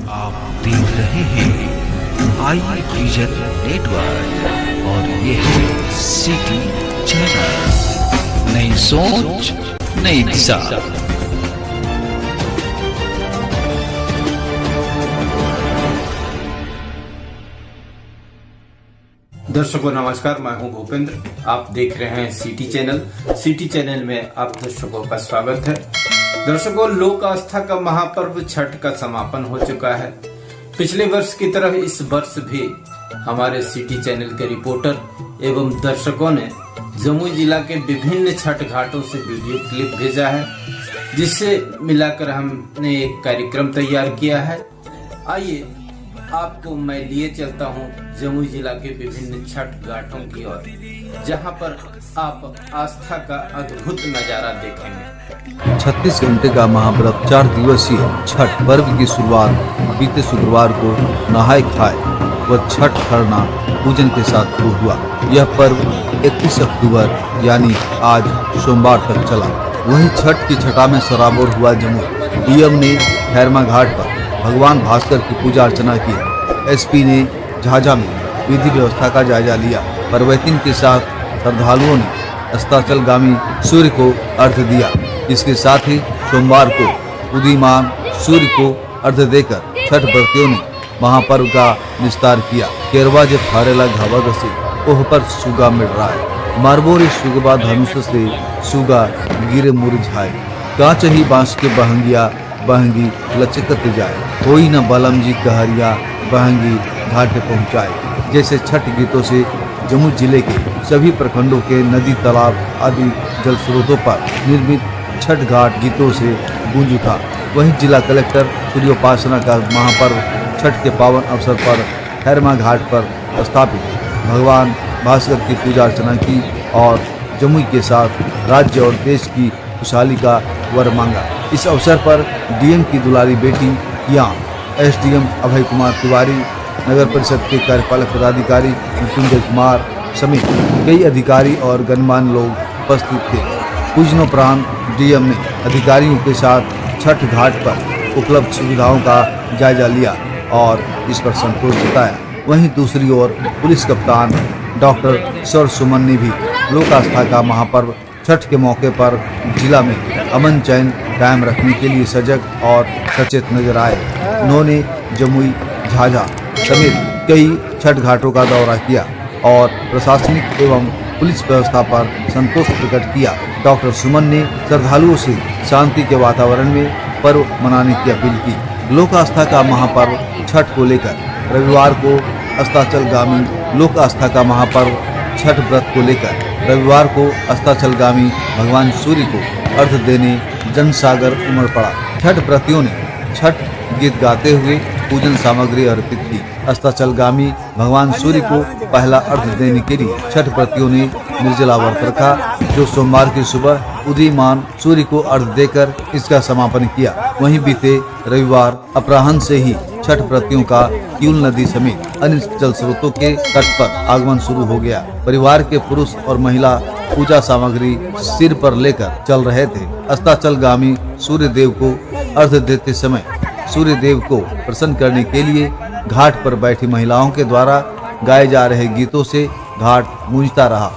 आप देख रहे हैं आई विजन नेटवर्क और ये है सिटी चैनल। नई सोच नई दिशा। दर्शकों नमस्कार, मैं हूं भूपेंद्र। आप देख रहे हैं सिटी चैनल। सिटी चैनल में आप दर्शकों का स्वागत है। दर्शकों, लोक आस्था का महापर्व छठ का समापन हो चुका है। पिछले वर्ष की तरह इस वर्ष भी हमारे सिटी चैनल के रिपोर्टर एवं दर्शकों ने जमुई जिला के विभिन्न छठ घाटों से वीडियो क्लिप भेजा है, जिससे मिलाकर हमने एक कार्यक्रम तैयार किया है। आइए आपको मैं लिए चलता हूं जमुई जिला के विभिन्न छठ घाटों की ओर, जहां पर आप आस्था का अद्भुत नजारा देखेंगे। 36 घंटे का महापर्व 4 दिवसीय छठ पर्व की शुरुआत बीते शुक्रवार को नहाय खाए व छठ खरना पूजन के साथ शुरू हुआ। यह पर्व 31 अक्टूबर यानी आज सोमवार तक चला। वहीं छठ की छठा में सराबोर हुआ जमुई। डीएम ने खैरमा घाट पर भगवान भास्कर की पूजा अर्चना की। एसपी ने झाझा में विधि व्यवस्था का जायजा लिया। पर्वतिन के साथ श्रद्धालुओं ने अस्ताचलगामी सूर्य को अर्घ्य दिया। इसके साथ ही सोमवार को उदीयमान सूर्य को अर्घ्य देकर छठ व्रतियों ने महापर्व का विस्तार किया। केरवा जब फारेला घावा दसे ओह पर सुगा मिल रहा है। मारबोरी सुगबा धनुष से सुगा गिरे मुरझाए। कांच ही बांस के बहंगिया बहंगी लचकत जाए। कोई न बलम जी कहरिया बहंगी घाटे पहुँचाए। जैसे छठ गीतों से जमुई जिले के सभी प्रखंडों के नदी तालाब आदि जल स्रोतों पर निर्मित छठ घाट गीतों से गूंज उठा। वहीं जिला कलेक्टर सूर्योपासना का महापर्व छठ के पावन अवसर पर खैरमा घाट पर स्थापित भगवान भास्कर की पूजा अर्चना की और जमुई के साथ राज्य और देश की खुशहाली का वर मांगा। इस अवसर पर डीएम की दुलारी बेटी या एसडीएम अभय कुमार तिवारी, नगर परिषद के कार्यपालक पदाधिकारी मृत्युंजय कुमार समेत कई अधिकारी और गणमान्य लोग उपस्थित थे। पूजनोपरांत डीएम ने अधिकारियों के साथ छठ घाट पर उपलब्ध सुविधाओं का जायजा लिया और इस पर संतोष जताया। वहीं दूसरी ओर पुलिस कप्तान डॉक्टर सर सुमन ने भी लोक आस्था का महापर्व छठ के मौके पर जिला में अमन चैन कायम रखने के लिए सजग और सचेत नजर आए। उन्होंने जमुई, झाझा समेत कई छठ घाटों का दौरा किया और प्रशासनिक एवं पुलिस व्यवस्था पर संतोष प्रकट किया। डॉक्टर सुमन ने श्रद्धालुओं से शांति के वातावरण में पर्व मनाने की अपील की। लोक आस्था का महापर्व छठ को लेकर रविवार को अस्ताचलगामी लोक आस्था का महापर्व छठ व्रत को लेकर रविवार को अस्ताचलगामी भगवान सूर्य को अर्घ्य देने जनसागर उमड़ पड़ा। छठ व्रतियों ने छठ गीत गाते हुए पूजन सामग्री अर्पित की। अस्ताचलगामी भगवान सूर्य को पहला अर्घ्य देने के लिए छठ व्रतियों ने निर्जला व्रत रखा, जो सोमवार की सुबह उदीयमान सूर्य को अर्घ्य देकर इसका समापन किया। वहीं बीते रविवार अपराह्न से ही छठ व्रतियों का किउल नदी समेत अन्य जल स्रोतों के तट पर आगमन शुरू हो गया। परिवार के पुरुष और महिला पूजा सामग्री सिर पर लेकर चल रहे थे। अस्ताचलगामी सूर्य देव को अर्घ्य देते समय सूर्य देव को प्रसन्न करने के लिए घाट पर बैठी महिलाओं के द्वारा गाए जा रहे गीतों से घाट गूंजता रहा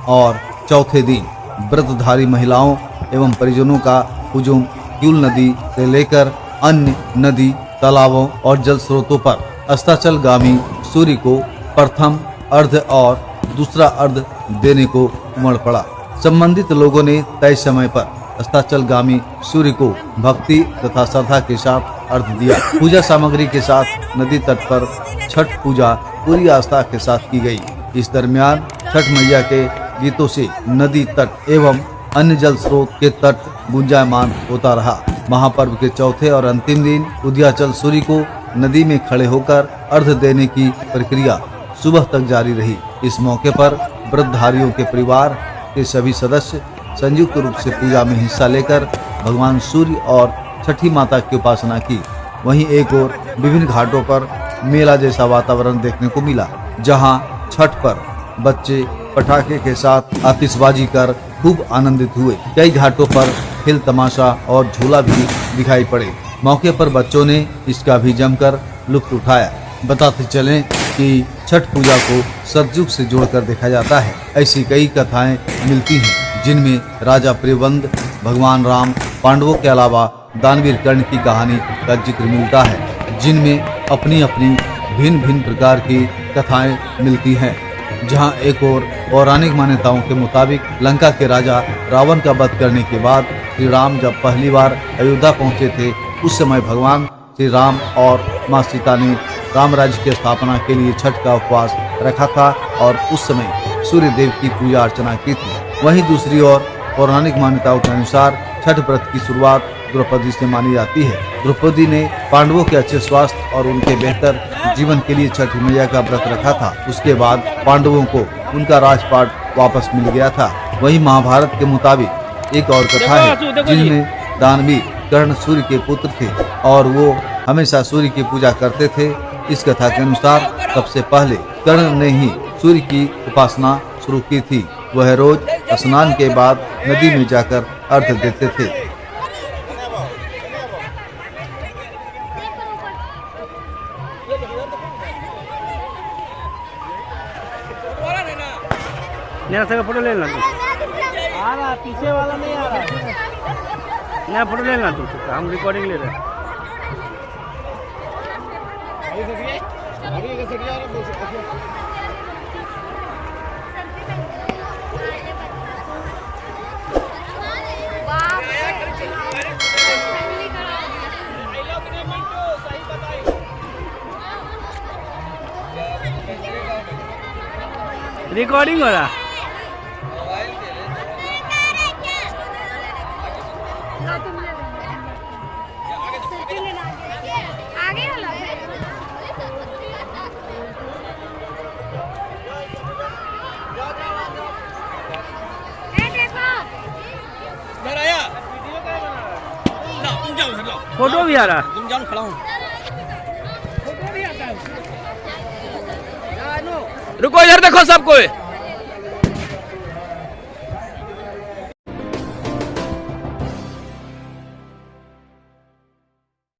और चौथे दिन व्रतधारी महिलाओं एवं परिजनों का हुजूम किउल नदी से लेकर अन्य नदी तालाबों और जल स्रोतों पर अस्ताचलगामी सूर्य को प्रथम अर्घ्य और दूसरा अर्घ्य देने को उमड़ पड़ा। संबंधित लोगों ने तय समय पर अस्ताचलगामी सूर्य को भक्ति तथा श्रद्धा के साथ अर्घ्य दिया। पूजा सामग्री के साथ नदी तट पर छठ पूजा पूरी आस्था के साथ की गई। इस दरमियान छठ मैया के गीतों से नदी तट एवं अन्य जल स्रोत के तट गुंजायमान होता रहा। महापर्व के चौथे और अंतिम दिन उदयाचल सूर्य को नदी में खड़े होकर अर्घ्य देने की प्रक्रिया सुबह तक जारी रही। इस मौके पर व्रतधारियों के परिवार के सभी सदस्य संयुक्त रूप से पूजा में हिस्सा लेकर भगवान सूर्य और छठी माता की उपासना की। वहीं एक ओर विभिन्न घाटों पर मेला जैसा वातावरण देखने को मिला, जहां छठ पर बच्चे पटाखे के साथ आतिशबाजी कर खूब आनंदित हुए। कई घाटों पर खेल तमाशा और झूला भी दिखाई पड़े। मौके पर बच्चों ने इसका भी जमकर लुत्फ उठाया। बताते चलें कि छठ पूजा को सतयुग से जोड़कर देखा जाता है। ऐसी कई कथाएं मिलती हैं जिनमें राजा प्रियवंद, भगवान राम, पांडवों के अलावा दानवीर कर्ण की कहानी का जिक्र मिलता है, जिनमें अपनी अपनी भिन्न भिन्न प्रकार की कथाएं मिलती हैं। जहां एक और पौराणिक मान्यताओं के मुताबिक लंका के राजा रावण का वध करने के बाद श्री राम जब पहली बार अयोध्या पहुंचे थे, उस समय भगवान श्री राम और मां सीता ने राम राज्य की स्थापना के लिए छठ का उपवास रखा था और उस समय सूर्य देव की पूजा अर्चना की थी। वहीं दूसरी ओर पौराणिक मान्यताओं के अनुसार छठ व्रत की शुरुआत द्रौपदी से मानी जाती है। द्रौपदी ने पांडवों के अच्छे स्वास्थ्य और उनके बेहतर जीवन के लिए छठ मैया का व्रत रखा था। उसके बाद पांडवों को उनका राजपाट वापस मिल गया था। वहीं महाभारत के मुताबिक एक और कथा है जिनमें दानवीर कर्ण सूर्य के पुत्र थे और वो हमेशा सूर्य की पूजा करते थे। इस कथा के अनुसार सबसे पहले कर्ण ने ही सूर्य की उपासना शुरू की थी। वह रोज स्नान के बाद नदी में जाकर अर्घ्य देते थे। फोटो ले लेना आ रहा पीछे वाला नहीं आ रहा। नया फोटो ले लेना तुम, हम रिकॉर्डिंग ले रहे हैं। रिकॉर्डिंग हो रहा। फोटो भी आ रहा। तुम जाओ, खड़ा हूँ। रुको इधर देखो सब कोई।